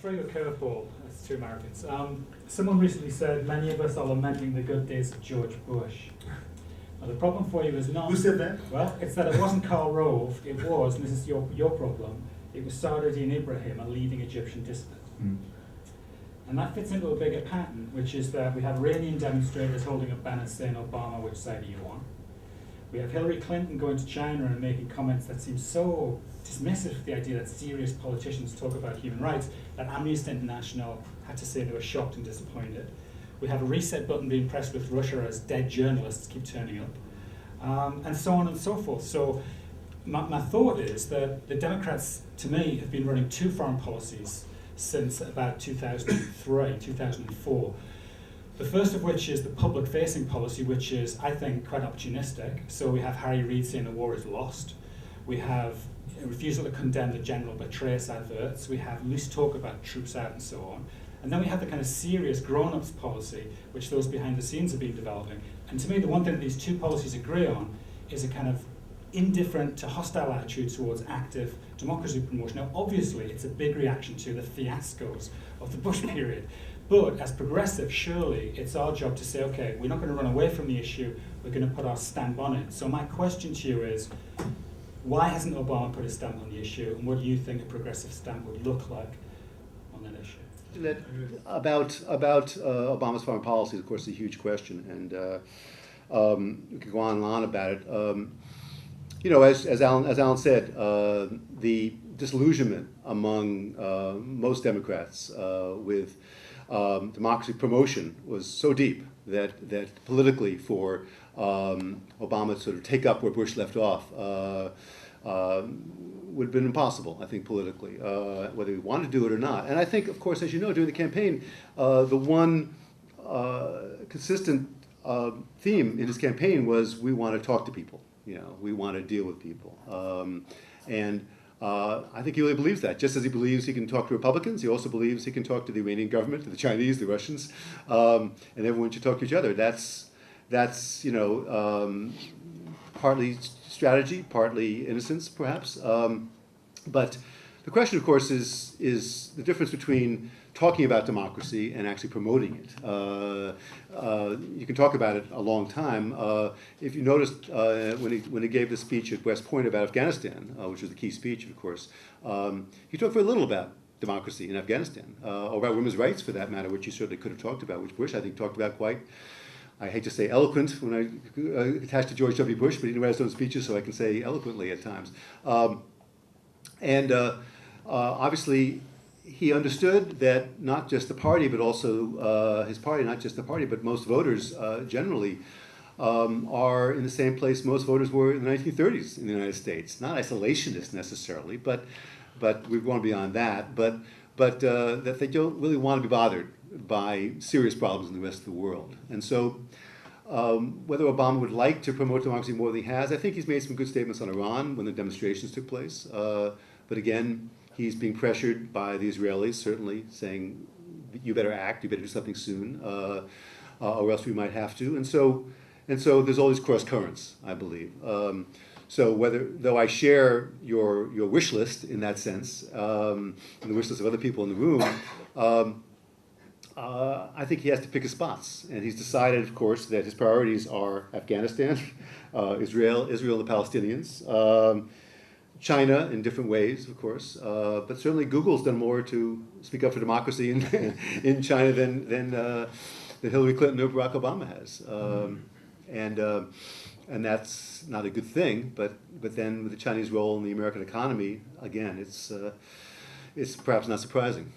throw you a curveball as two Americans. Someone recently said many of us are lamenting the good days of George Bush. Now, the problem for you is not... Who said that? Well, it's that it wasn't Karl Rove, it was, and this is your problem, it was Sadruddin Ibrahim, a leading Egyptian dissident. And that fits into a bigger pattern, which is that we have Iranian demonstrators holding up banners saying, Obama, which side are you on? We have Hillary Clinton going to China and making comments that seem so dismissive of the idea that serious politicians talk about human rights that Amnesty International had to say they were shocked and disappointed. We have a reset button being pressed with Russia as dead journalists keep turning up, and so on and so forth. So my thought is that the Democrats, to me, have been running two foreign policies since about 2003, 2004. The first of which is the public-facing policy, which is, I think, quite opportunistic. So we have Harry Reid saying the war is lost. We have a refusal to condemn the general Petraeus adverts. We have loose talk about troops out and so on. And then we have the kind of serious grown-ups policy, which those behind the scenes have been developing. And to me, the one thing that these two policies agree on is a kind of indifferent to hostile attitude towards active democracy promotion. Now, obviously, it's a big reaction to the fiascos of the Bush period. But as progressive, surely it's our job to say, okay, we're not going to run away from the issue, we're going to put our stamp on it. So my question to you is, why hasn't Obama put a stamp on the issue, and what do you think a progressive stamp would look like on that issue? About Obama's foreign policy, of course, is a huge question, and we could go on and on about it. You know, as Alan said, the disillusionment among most Democrats with democracy promotion was so deep that politically, for Obama to sort of take up where Bush left off would have been impossible, I think, politically, whether he wanted to do it or not. And I think, of course, as you know, during the campaign, the one consistent theme in his campaign was, we want to talk to people. You know, we want to deal with people. I think he really believes that. Just as he believes he can talk to Republicans, he also believes he can talk to the Iranian government, to the Chinese, the Russians, and everyone should talk to each other. That's you know, partly strategy, partly innocence, perhaps. But the question, of course, is the difference between talking about democracy and actually promoting it. You can talk about it a long time. If you noticed when he gave the speech at West Point about Afghanistan, which was the key speech, of course, he talked very little about democracy in Afghanistan, or about women's rights for that matter, which he certainly could have talked about, which Bush, I think, talked about quite, I hate to say eloquent when I attached to George W. Bush, but he didn't write his own speeches, so I can say eloquently at times. Obviously, he understood that not just the party, but also his party, not just the party, but most voters generally are in the same place most voters were in the 1930s in the United States. Not isolationists necessarily, but we've gone beyond that. But that they don't really want to be bothered by serious problems in the rest of the world. And so whether Obama would like to promote democracy more than he has, I think he's made some good statements on Iran when the demonstrations took place. But again, he's being pressured by the Israelis, certainly, saying, you better act, you better do something soon, or else we might have to. And so there's all these cross currents, I believe. So though I share your wish list in that sense, and the wish list of other people in the room, I think he has to pick his spots. And he's decided, of course, that his priorities are Afghanistan, Israel and the Palestinians, China in different ways, of course, but certainly Google's done more to speak up for democracy in China than Hillary Clinton or Barack Obama has, and that's not a good thing. But then with the Chinese role in the American economy, again, it's perhaps not surprising.